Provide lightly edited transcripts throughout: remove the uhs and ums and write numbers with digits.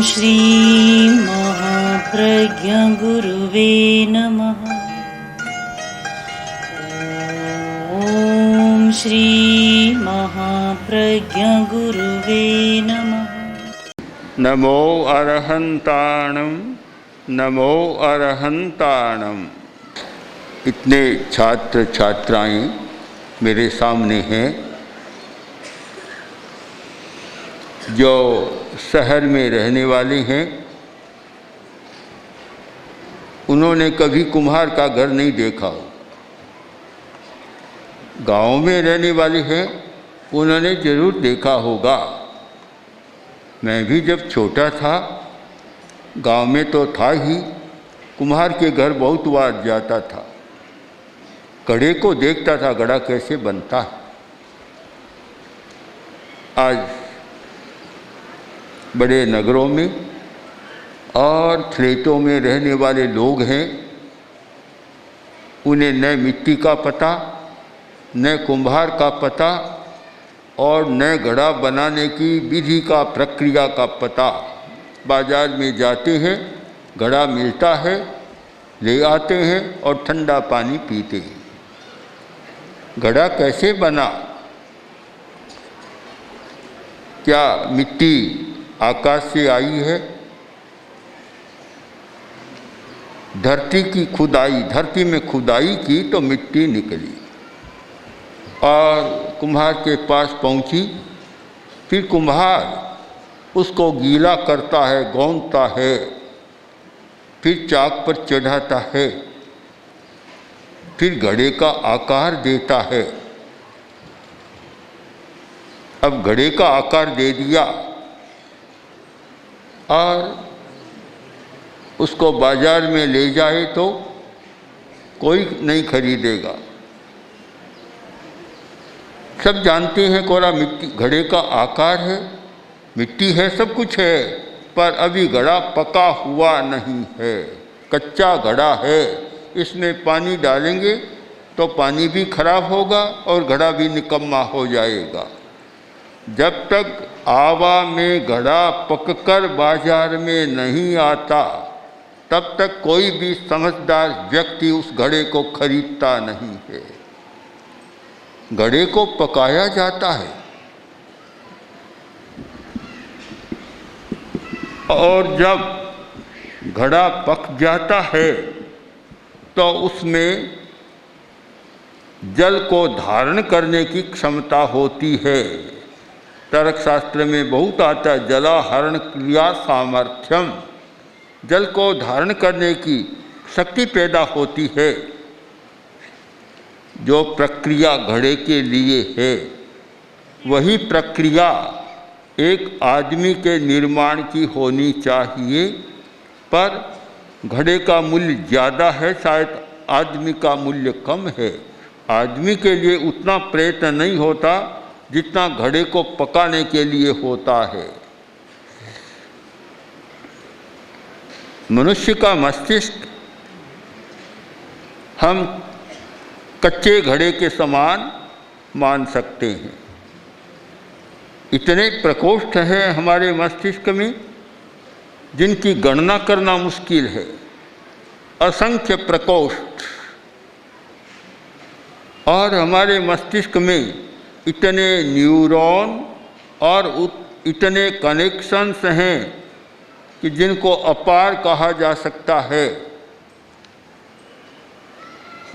श्री महाप्रज्ञ गुरुवे नमः। ओम श्री महाप्रज्ञ गुरुवे नमः। नमो अरहंताणं नमो अरहंताणं। इतने छात्र छात्राएं मेरे सामने हैं जो शहर में रहने वाले हैं। उन्होंने कभी कुम्हार का घर नहीं देखा। गांव में रहने वाले हैं, उन्होंने जरूर देखा होगा। मैं भी जब छोटा था, गांव में तो था ही, कुम्हार के घर बहुत बार जाता था। घड़े को देखता था, घड़ा कैसे बनता है। आज बड़े नगरों में और फ्लैटों में रहने वाले लोग हैं, उन्हें न मिट्टी का पता, न कुम्हार का पता और न घड़ा बनाने की विधि का, प्रक्रिया का पता। बाजार में जाते हैं, घड़ा मिलता है, ले आते हैं और ठंडा पानी पीते हैं। घड़ा कैसे बना? क्या मिट्टी आकाश से आई है? धरती की खुदाई, धरती में खुदाई की तो मिट्टी निकली और कुम्हार के पास पहुंची। फिर कुम्हार उसको गीला करता है, गौंदता है, फिर चाक पर चढ़ाता है, फिर घड़े का आकार देता है। अब घड़े का आकार दे दिया और उसको बाजार में ले जाए तो कोई नहीं खरीदेगा। सब जानते हैं कोरा मिट्टी, घड़े का आकार है, मिट्टी है, सब कुछ है, पर अभी घड़ा पका हुआ नहीं है, कच्चा घड़ा है। इसमें पानी डालेंगे तो पानी भी खराब होगा और घड़ा भी निकम्मा हो जाएगा। जब तक आवा में घड़ा पककर बाजार में नहीं आता, तब तक कोई भी समझदार व्यक्ति उस घड़े को खरीदता नहीं है। घड़े को पकाया जाता है और जब घड़ा पक जाता है तो उसमें जल को धारण करने की क्षमता होती है। तर्कशास्त्र में बहुत आता है, जलाहरण क्रिया सामर्थ्यम। जल को धारण करने की शक्ति पैदा होती है। जो प्रक्रिया घड़े के लिए है, वही प्रक्रिया एक आदमी के निर्माण की होनी चाहिए। पर घड़े का मूल्य ज़्यादा है, शायद आदमी का मूल्य कम है। आदमी के लिए उतना प्रयत्न नहीं होता जितना घड़े को पकाने के लिए होता है। मनुष्य का मस्तिष्क हम कच्चे घड़े के समान मान सकते हैं। इतने प्रकोष्ठ हैं हमारे मस्तिष्क में जिनकी गणना करना मुश्किल है। असंख्य प्रकोष्ठ, और हमारे मस्तिष्क में इतने न्यूरॉन और इतने कनेक्शंस हैं कि जिनको अपार कहा जा सकता है।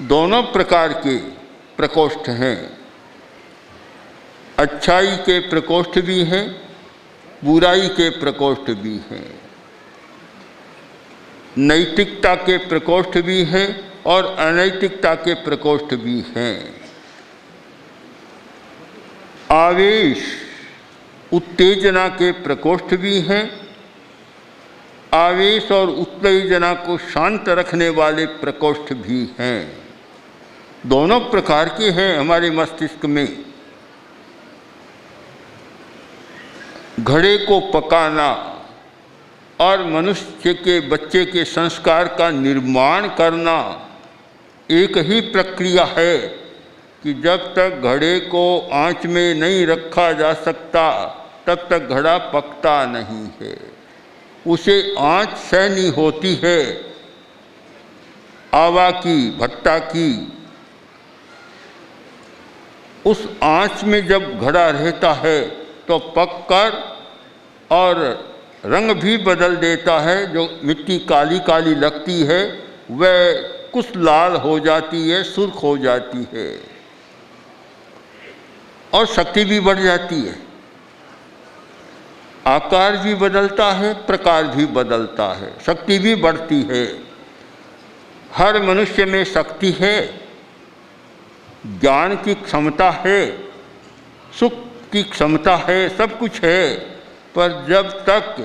दोनों प्रकार के प्रकोष्ठ हैं। अच्छाई के प्रकोष्ठ भी हैं, बुराई के प्रकोष्ठ भी हैं, नैतिकता के प्रकोष्ठ भी हैं और अनैतिकता के प्रकोष्ठ भी हैं। आवेश, उत्तेजना के प्रकोष्ठ भी हैं। आवेश और उत्तेजना को शांत रखने वाले प्रकोष्ठ भी हैं। दोनों प्रकार के हैं हमारे मस्तिष्क में। घड़े को पकाना और मनुष्य के बच्चे के संस्कार का निर्माण करना एक ही प्रक्रिया है कि जब तक घड़े को आंच में नहीं रखा जा सकता, तब तक घड़ा पकता नहीं है। उसे आँच सहनी होती है, आवा की, भट्टा की। उस आँच में जब घड़ा रहता है तो पककर और रंग भी बदल देता है। जो मिट्टी काली काली लगती है वह कुछ लाल हो जाती है, सुर्ख हो जाती है और शक्ति भी बढ़ जाती है। आकार भी बदलता है, प्रकार भी बदलता है, शक्ति भी बढ़ती है। हर मनुष्य में शक्ति है, ज्ञान की क्षमता है, सुख की क्षमता है, सब कुछ है, पर जब तक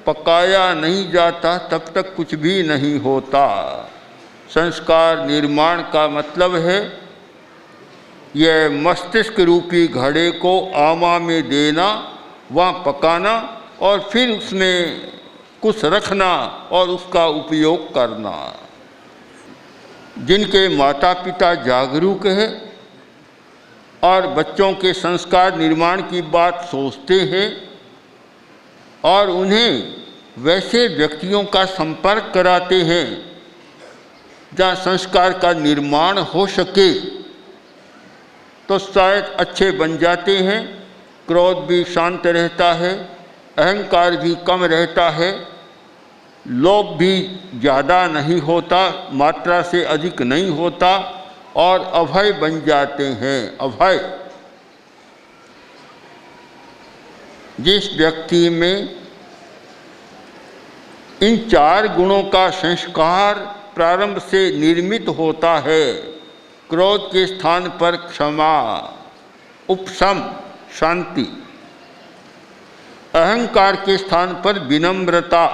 पकाया नहीं जाता तब तक कुछ भी नहीं होता। संस्कार निर्माण का मतलब है यह मस्तिष्क रूपी घड़े को आमा में देना, वहाँ पकाना और फिर उसमें कुछ रखना और उसका उपयोग करना। जिनके माता पिता जागरूक हैं और बच्चों के संस्कार निर्माण की बात सोचते हैं और उन्हें वैसे व्यक्तियों का संपर्क कराते हैं जहाँ संस्कार का निर्माण हो सके, तो शायद अच्छे बन जाते हैं। क्रोध भी शांत रहता है, अहंकार भी कम रहता है, लोभ भी ज़्यादा नहीं होता, मात्रा से अधिक नहीं होता और अभय बन जाते हैं। अभय, जिस व्यक्ति में इन 4 गुणों का संस्कार प्रारंभ से निर्मित होता है, क्रोध के स्थान पर क्षमा, उपशम, शांति, अहंकार के स्थान पर विनम्रता,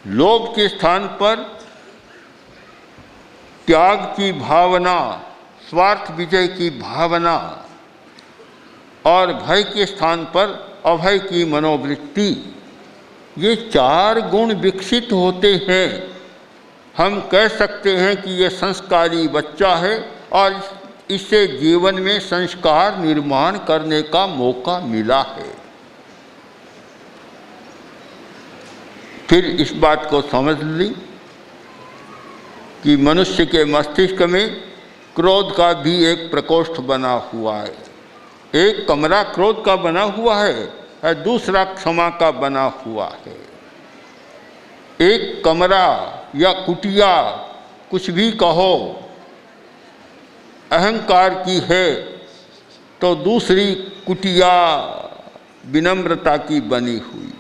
लोभ के स्थान पर त्याग की भावना, स्वार्थ विजय की भावना और भय के स्थान पर अभय की मनोवृत्ति। ये 4 गुण विकसित होते हैं। हम कह सकते हैं कि ये संस्कारी बच्चा है और इसे जीवन में संस्कार निर्माण करने का मौका मिला है। फिर इस बात को समझ ली कि मनुष्य के मस्तिष्क में क्रोध का भी एक प्रकोष्ठ बना हुआ है। एक कमरा क्रोध का बना हुआ है और दूसरा क्षमा का बना हुआ है। एक कमरा या कुटिया, कुछ भी कहो, अहंकार की है तो दूसरी कुटिया विनम्रता की बनी हुई।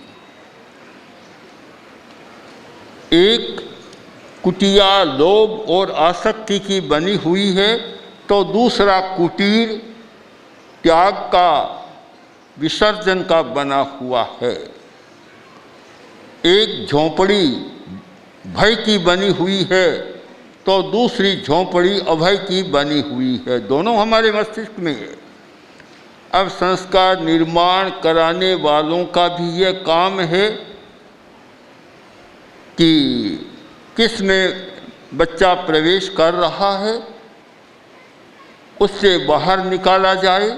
एक कुटिया लोभ और आसक्ति की बनी हुई है तो दूसरा कुटीर त्याग का, विसर्जन का बना हुआ है। एक झोंपड़ी भय की बनी हुई है तो दूसरी झोंपड़ी अभय की बनी हुई है। दोनों हमारे मस्तिष्क में है। अब संस्कार निर्माण कराने वालों का भी यह काम है कि किस में बच्चा प्रवेश कर रहा है उससे बाहर निकाला जाए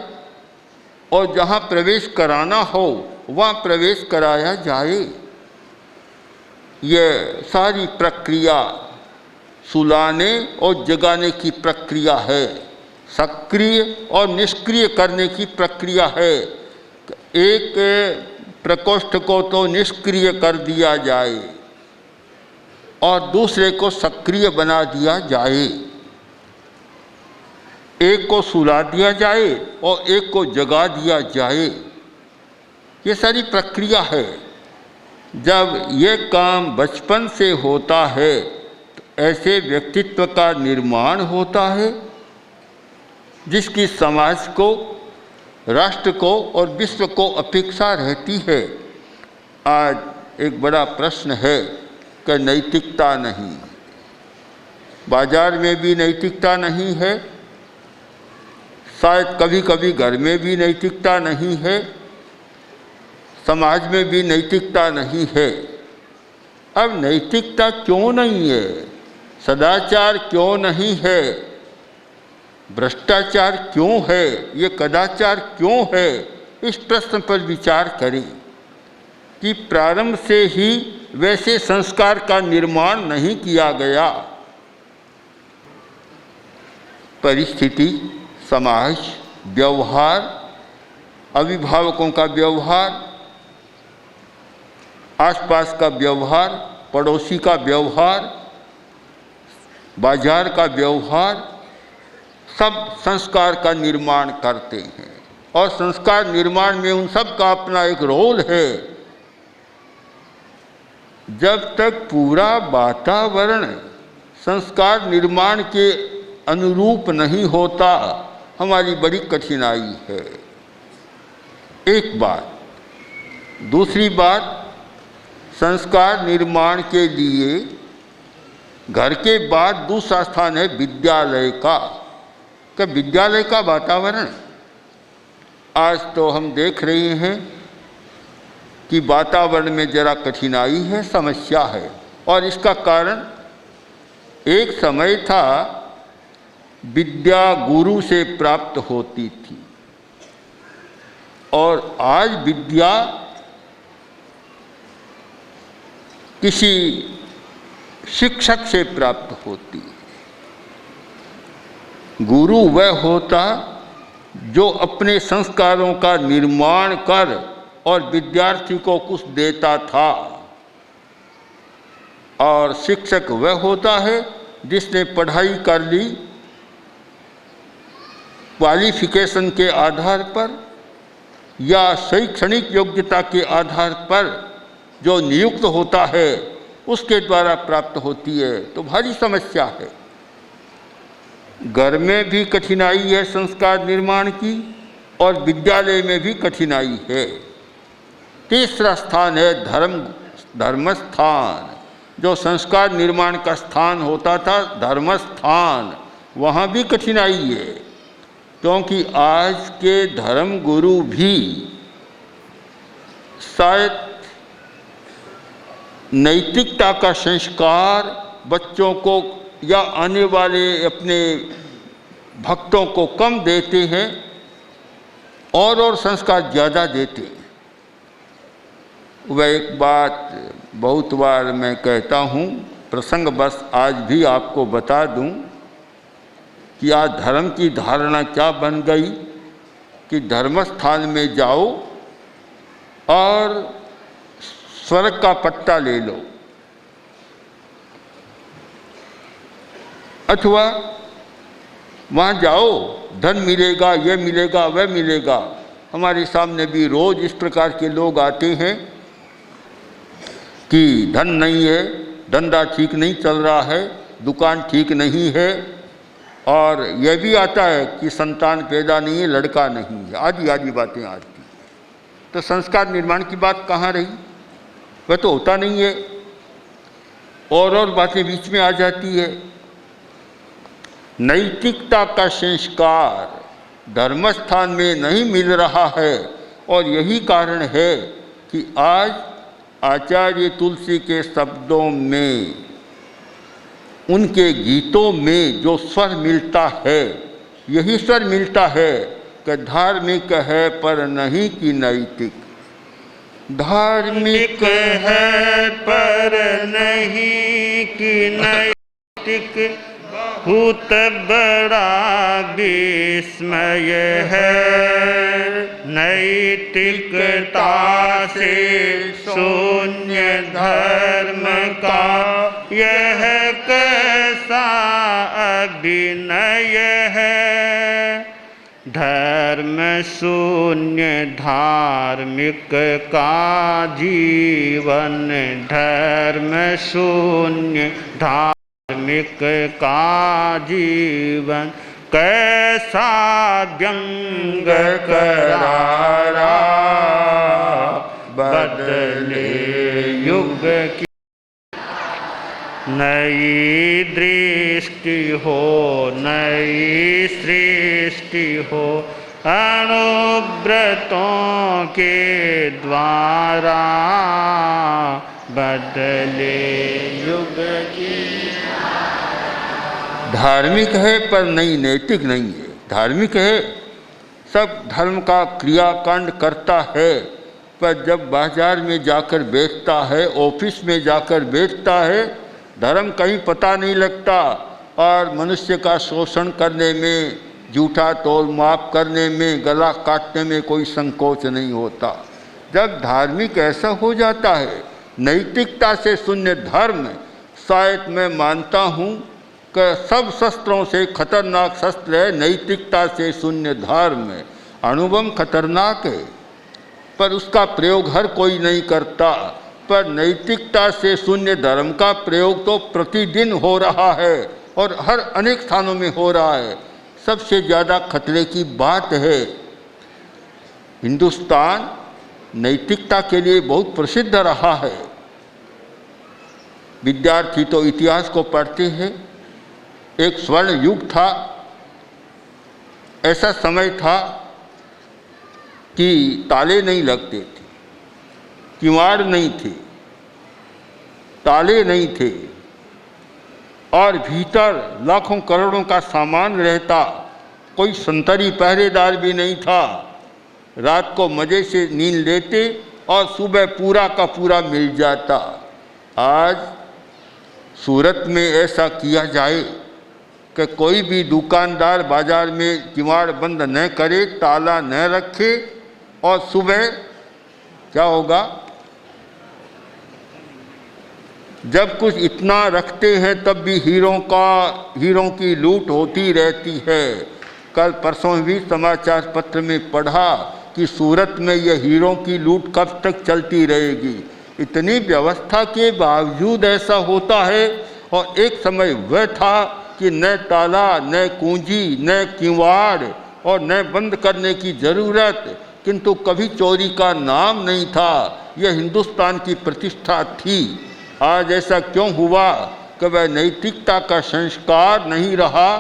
और जहाँ प्रवेश कराना हो वहाँ प्रवेश कराया जाए। यह सारी प्रक्रिया सुलाने और जगाने की प्रक्रिया है, सक्रिय और निष्क्रिय करने की प्रक्रिया है। एक प्रकोष्ठ को तो निष्क्रिय कर दिया जाए और दूसरे को सक्रिय बना दिया जाए। एक को सुला दिया जाए और एक को जगा दिया जाए। ये सारी प्रक्रिया है। जब ये काम बचपन से होता है तो ऐसे व्यक्तित्व का निर्माण होता है जिसकी समाज को, राष्ट्र को और विश्व को अपेक्षा रहती है। आज एक बड़ा प्रश्न है कि नैतिकता नहीं, बाजार में भी नैतिकता नहीं है, शायद कभी कभी घर में भी नैतिकता नहीं है, समाज में भी नैतिकता नहीं है। अब नैतिकता क्यों नहीं है, सदाचार क्यों नहीं है, भ्रष्टाचार क्यों है, ये कदाचार क्यों है, इस प्रश्न पर विचार करें। कि प्रारंभ से ही वैसे संस्कार का निर्माण नहीं किया गया। परिस्थिति, समाज, व्यवहार, अभिभावकों का व्यवहार, आसपास का व्यवहार, पड़ोसी का व्यवहार, बाजार का व्यवहार, सब संस्कार का निर्माण करते हैं। और संस्कार निर्माण में उन सब का अपना एक रोल है। जब तक पूरा वातावरण संस्कार निर्माण के अनुरूप नहीं होता, हमारी बड़ी कठिनाई है। एक बात। दूसरी बात, संस्कार निर्माण के लिए घर के बाद दूसरा स्थान है विद्यालय का। कि विद्यालय का वातावरण, आज तो हम देख रहे हैं कि वातावरण में जरा कठिनाई है, समस्या है। और इसका कारण, एक समय था विद्या गुरु से प्राप्त होती थी और आज विद्या किसी शिक्षक से प्राप्त होती है। गुरु वह होता जो अपने संस्कारों का निर्माण कर और विद्यार्थी को कुछ देता था, और शिक्षक वह होता है जिसने पढ़ाई कर ली, क्वालिफिकेशन के आधार पर या शैक्षणिक योग्यता के आधार पर जो नियुक्त होता है उसके द्वारा प्राप्त होती है। तो भारी समस्या है। घर में भी कठिनाई है संस्कार निर्माण की और विद्यालय में भी कठिनाई है। तीसरा स्थान है धर्मस्थान। जो संस्कार निर्माण का स्थान होता था, धर्मस्थान, वहाँ भी कठिनाई है, क्योंकि आज के धर्म गुरु भी शायद नैतिकता का संस्कार बच्चों को या आने वाले अपने भक्तों को कम देते हैं और संस्कार ज़्यादा देते हैं। वह एक बात बहुत बार मैं कहता हूँ, प्रसंग बस आज भी आपको बता दूँ कि आज धर्म की धारणा क्या बन गई कि धर्मस्थान में जाओ और स्वर्ग का पट्टा ले लो, अथवा वहाँ जाओ धन मिलेगा, यह मिलेगा, वह मिलेगा। हमारे सामने भी रोज़ इस प्रकार के लोग आते हैं कि धन नहीं है, धंधा ठीक नहीं चल रहा है, दुकान ठीक नहीं है, और यह भी आता है कि संतान पैदा नहीं है, लड़का नहीं है, आदि आदि बातें आती। तो संस्कार निर्माण की बात कहाँ रही? वह तो होता नहीं है, और बातें बीच में आ जाती है। नैतिकता का संस्कार धर्मस्थान में नहीं मिल रहा है, और यही कारण है कि आज आचार्य तुलसी के शब्दों में, उनके गीतों में जो स्वर मिलता है, यही स्वर मिलता है कि धार्मिक है पर नहीं कि नैतिक। धार्मिक है पर नहीं कि नैतिक, बहुत बड़ा विस्मय है। नैतिकता से शून्य धर्म का यह कैसा अभिनय है। धर्म शून्य धार्मिक का जीवन, धर्म शून्य धार्मिक का जीवन, कैसा व्यंग करारा बदले युग की। नई दृष्टि हो, नई सृष्टि हो, अनुव्रतों के द्वारा बदले युग की। धार्मिक है पर नहीं नैतिक नहीं है। धार्मिक है, सब धर्म का क्रियाकांड करता है, पर जब बाजार में जाकर बैठता है, ऑफिस में जाकर बैठता है, धर्म कहीं पता नहीं लगता और मनुष्य का शोषण करने में, झूठा तोल माप करने में, गला काटने में कोई संकोच नहीं होता। जब धार्मिक ऐसा हो जाता है, नैतिकता से शून्य धर्म, शायद मैं मानता हूँ कि सब शस्त्रों से खतरनाक शस्त्र है नैतिकता से शून्य धर्म। अणुबम खतरनाक है पर उसका प्रयोग हर कोई नहीं करता, पर नैतिकता से शून्य धर्म का प्रयोग तो प्रतिदिन हो रहा है और हर अनेक स्थानों में हो रहा है। सबसे ज़्यादा खतरे की बात है, हिंदुस्तान नैतिकता के लिए बहुत प्रसिद्ध रहा है। विद्यार्थी तो इतिहास को पढ़ते हैं। एक स्वर्ण युग था, ऐसा समय था कि ताले नहीं लगते थे, किवाड़ नहीं थे, ताले नहीं थे और भीतर लाखों करोड़ों का सामान रहता। कोई संतरी पहरेदार भी नहीं था। रात को मज़े से नींद लेते और सुबह पूरा का पूरा मिल जाता। आज सूरत में ऐसा किया जाए कि कोई भी दुकानदार बाज़ार में किवाड़ बंद न करे, ताला न रखे और सुबह क्या होगा? जब कुछ इतना रखते हैं तब भी हीरों की लूट होती रहती है। कल परसों भी समाचार पत्र में पढ़ा कि सूरत में यह हीरों की लूट कब तक चलती रहेगी। इतनी व्यवस्था के बावजूद ऐसा होता है। और एक समय वह था कि न ताला, न कुंजी, न किवाड़ और न बंद करने की ज़रूरत, किंतु कभी चोरी का नाम नहीं था। यह हिंदुस्तान की प्रतिष्ठा थी। आज ऐसा क्यों हुआ कि वह नैतिकता का संस्कार नहीं रहा?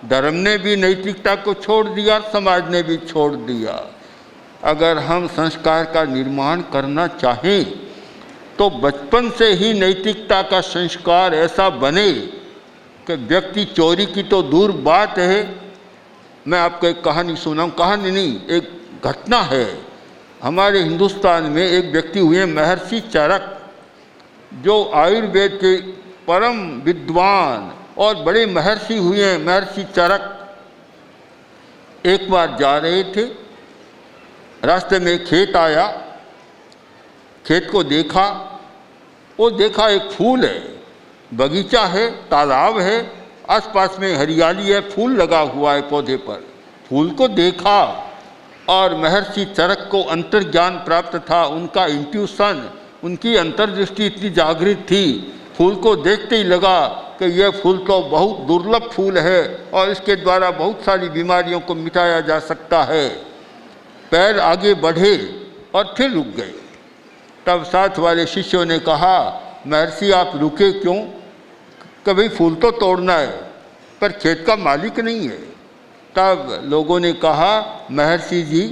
धर्म ने भी नैतिकता को छोड़ दिया, समाज ने भी छोड़ दिया। अगर हम संस्कार का निर्माण करना चाहें तो बचपन से ही नैतिकता का संस्कार ऐसा बने कि व्यक्ति, चोरी की तो दूर बात है। मैं आपको एक कहानी सुनाऊं, कहानी नहीं, एक घटना है। हमारे हिंदुस्तान में एक व्यक्ति हुए महर्षि चरक, जो आयुर्वेद के परम विद्वान और बड़े महर्षि हुए। महर्षि चरक एक बार जा रहे थे, रास्ते में एक खेत आया, खेत को देखा, वो देखा एक फूल है, बगीचा है, तालाब है, आसपास में हरियाली है, फूल लगा हुआ है पौधे पर। फूल को देखा और महर्षि चरक को अंतर्ज्ञान प्राप्त था। उनका इंट्यूशन, उनकी अंतर्दृष्टि इतनी जागृत थी, फूल को देखते ही लगा कि यह फूल तो बहुत दुर्लभ फूल है और इसके द्वारा बहुत सारी बीमारियों को मिटाया जा सकता है। पैर आगे बढ़े और फिर रुक गए। तब साथ वाले शिष्यों ने कहा, महर्षि आप रुके क्यों? कभी फूल तो तोड़ना है, पर खेत का मालिक नहीं है। तब लोगों ने कहा, महर्षि जी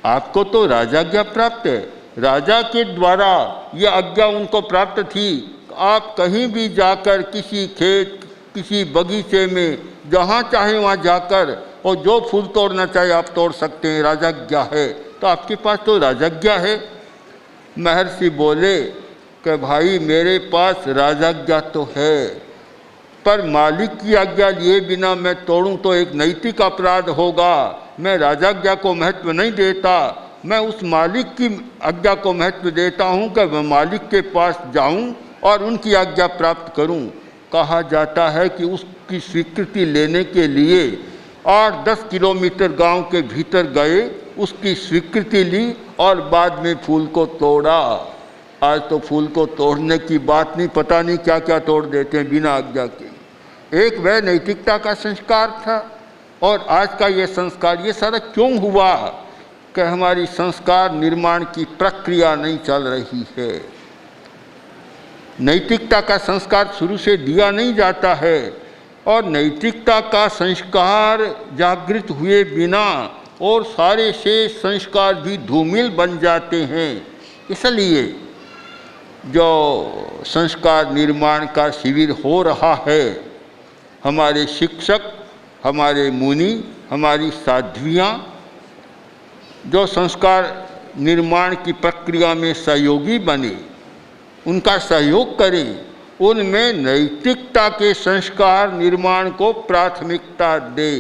आपको तो राजाज्ञा प्राप्त है, राजा के द्वारा यह आज्ञा उनको प्राप्त थी, आप कहीं भी जाकर किसी खेत, किसी बगीचे में जहाँ चाहे वहाँ जाकर और जो फूल तोड़ना चाहे आप तोड़ सकते हैं, राजाज्ञा है। तो आपके पास तो राजाज्ञा है। महर्षि बोले कि भाई मेरे पास राजाज्ञा तो है, पर मालिक की आज्ञा लिए बिना मैं तोड़ूं तो एक नैतिक अपराध होगा। मैं राजाज्ञा को महत्व नहीं देता, मैं उस मालिक की आज्ञा को महत्व देता हूं कि मैं मालिक के पास जाऊं और उनकी आज्ञा प्राप्त करूं। कहा जाता है कि उसकी स्वीकृति लेने के लिए 8-10 किलोमीटर गांव के भीतर गए, उसकी स्वीकृति ली और बाद में फूल को तोड़ा। आज तो फूल को तोड़ने की बात नहीं, पता नहीं क्या क्या तोड़ देते हैं बिना आज्ञा के। एक वह नैतिकता का संस्कार था और आज का ये संस्कार, ये सारा क्यों हुआ कि हमारी संस्कार निर्माण की प्रक्रिया नहीं चल रही है। नैतिकता का संस्कार शुरू से दिया नहीं जाता है और नैतिकता का संस्कार जागृत हुए बिना और सारे शेष संस्कार भी धूमिल बन जाते हैं। इसलिए जो संस्कार निर्माण का शिविर हो रहा है, हमारे शिक्षक, हमारे मुनि, हमारी साध्वियाँ जो संस्कार निर्माण की प्रक्रिया में सहयोगी बने, उनका सहयोग करें, उनमें नैतिकता के संस्कार निर्माण को प्राथमिकता दे।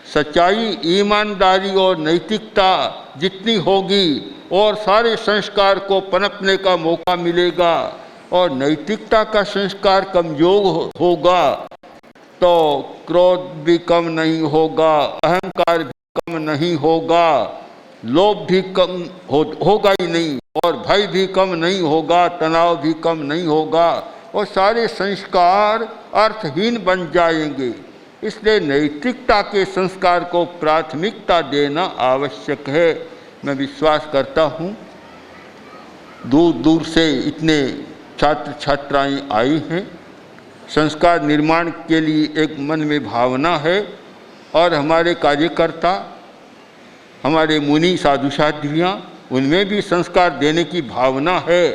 सच्चाई, ईमानदारी और नैतिकता जितनी होगी और सारे संस्कार को पनपने का मौका मिलेगा, और नैतिकता का संस्कार कमजोर होगा तो क्रोध भी कम नहीं होगा, अहंकार भी कम नहीं होगा, लोभ भी कम होगा ही नहीं, और भय भी कम नहीं होगा, तनाव भी कम नहीं होगा, और सारे संस्कार अर्थहीन बन जाएंगे। इसलिए नैतिकता के संस्कार को प्राथमिकता देना आवश्यक है। मैं विश्वास करता हूँ दूर दूर से इतने छात्र छात्राएं आई हैं, संस्कार निर्माण के लिए एक मन में भावना है, और हमारे कार्यकर्ता, हमारे मुनि साधु साध्वियाँ, उनमें भी संस्कार देने की भावना है।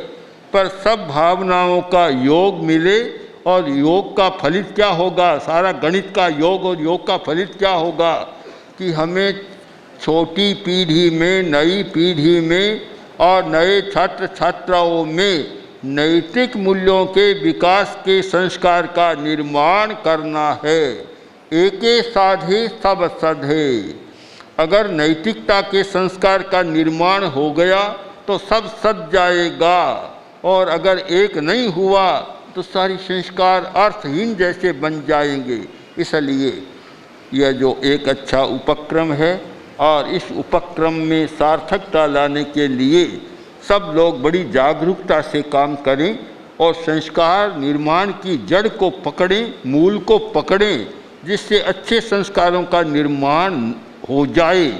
पर सब भावनाओं का योग मिले, और योग का फलित क्या होगा, सारा गणित का योग और योग का फलित क्या होगा कि हमें छोटी पीढ़ी में, नई पीढ़ी में और नए छात्र छात्राओं में नैतिक मूल्यों के विकास के संस्कार का निर्माण करना है। एके साधे सब सधे। अगर नैतिकता के संस्कार का निर्माण हो गया तो सब सध जाएगा, और अगर एक नहीं हुआ तो सारी संस्कार अर्थहीन जैसे बन जाएंगे। इसलिए यह जो एक अच्छा उपक्रम है, और इस उपक्रम में सार्थकता लाने के लिए सब लोग बड़ी जागरूकता से काम करें और संस्कार निर्माण की जड़ को पकड़ें, मूल को पकड़ें, जिससे अच्छे संस्कारों का निर्माण हो जाए।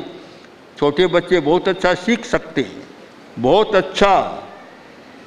छोटे बच्चे बहुत अच्छा सीख सकते हैं, बहुत अच्छा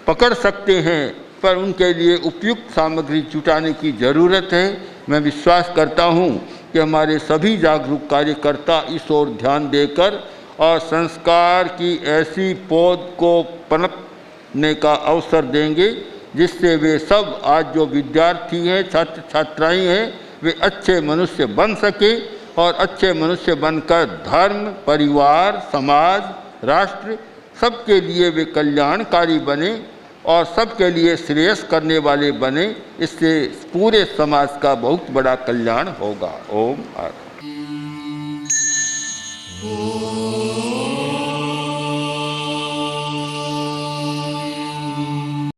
पकड़ सकते हैं, पर उनके लिए उपयुक्त सामग्री जुटाने की ज़रूरत है। मैं विश्वास करता हूँ कि हमारे सभी जागरूक कार्यकर्ता इस ओर ध्यान देकर और संस्कार की ऐसी पौध को पनपने का अवसर देंगे, जिससे वे सब आज जो विद्यार्थी हैं, छात्र छात्राएँ हैं, वे अच्छे मनुष्य बन सके, और अच्छे मनुष्य बनकर धर्म, परिवार, समाज, राष्ट्र सबके लिए वे कल्याणकारी बने और सबके लिए श्रेयस करने वाले बने। इससे पूरे समाज का बहुत बड़ा कल्याण होगा। ओम।